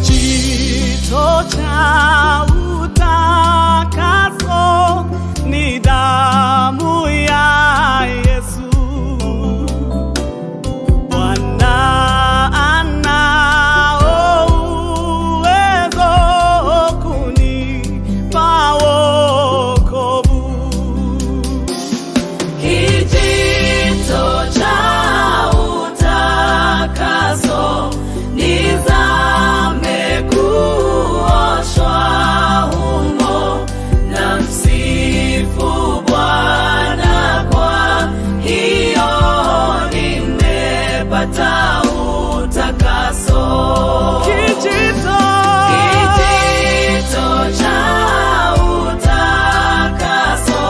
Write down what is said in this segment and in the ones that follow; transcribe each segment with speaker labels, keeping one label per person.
Speaker 1: Kijito cha utakaso ni damu ya Yesu. Bwana anao uwezo kunipa wokovu.
Speaker 2: Kijito cha utakaso nizame kuoshwa humo, na msifu Bwana, kwa hiyo nimepata utakaso.
Speaker 1: Kijito
Speaker 2: cha utakaso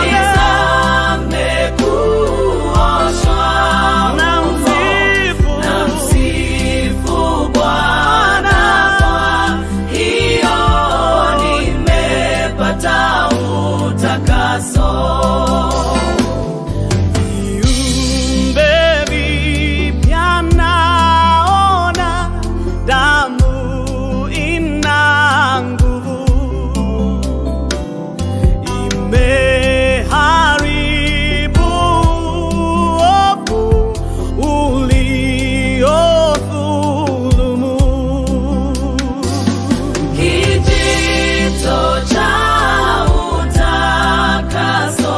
Speaker 2: nizame kuoshwa
Speaker 1: na
Speaker 2: msifu Bwana, kwa hiyo nimepata utakaso.
Speaker 1: Viumbe vipya naona, damu ina nguvu, imeharibu uovu uliodhulumu.
Speaker 2: Kijito cha utakaso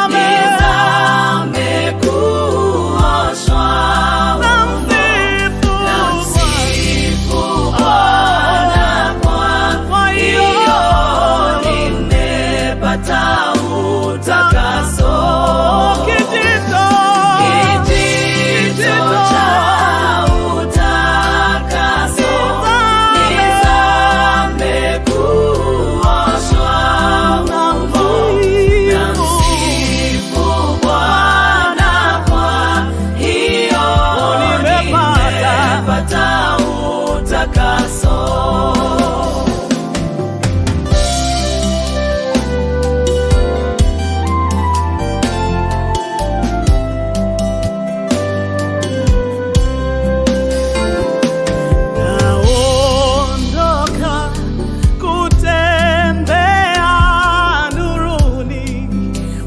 Speaker 2: nizame kuoshwa
Speaker 1: Na msifu
Speaker 2: Bwana, kwa hiyo nimepata utakaso.
Speaker 1: Kijito
Speaker 2: cha utakaso nizame kuoshwa
Speaker 1: na
Speaker 2: msifu Bwana, kwa hiyo nimepata utakaso.
Speaker 1: naondoka kutembea nuruni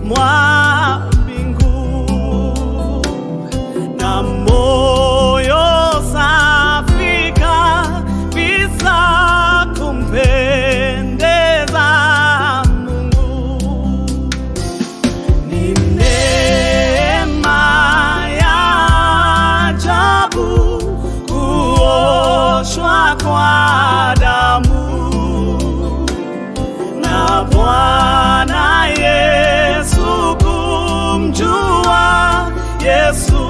Speaker 1: mwa mbingu, na moyo safi kabisa kumpendeza Mungu. Ni neema ya ajabu kuoshwa kwa damu na Bwana Yesu, kumjua Yesu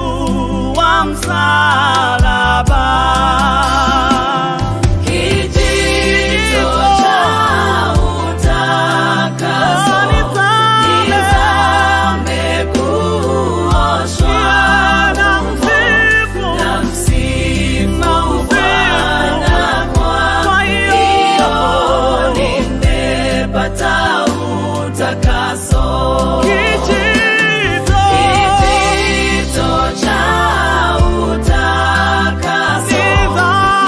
Speaker 1: wa msalaba.
Speaker 2: Kijito cha utakaso nizame kuoshwa
Speaker 1: Na msifu
Speaker 2: Bwana, kwa hiyo nimepata utakaso.
Speaker 1: Kijito
Speaker 2: cha utakaso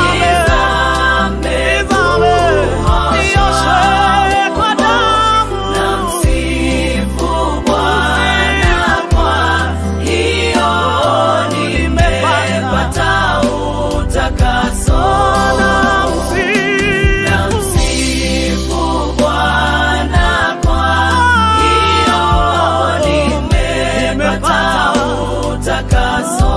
Speaker 2: nizame kuoshwa
Speaker 1: kwa damu
Speaker 2: na msifu Bwana, kwa hiyo nimepata utakaso. Na msifu Bwana, kwa hiyo nimepata utakaso.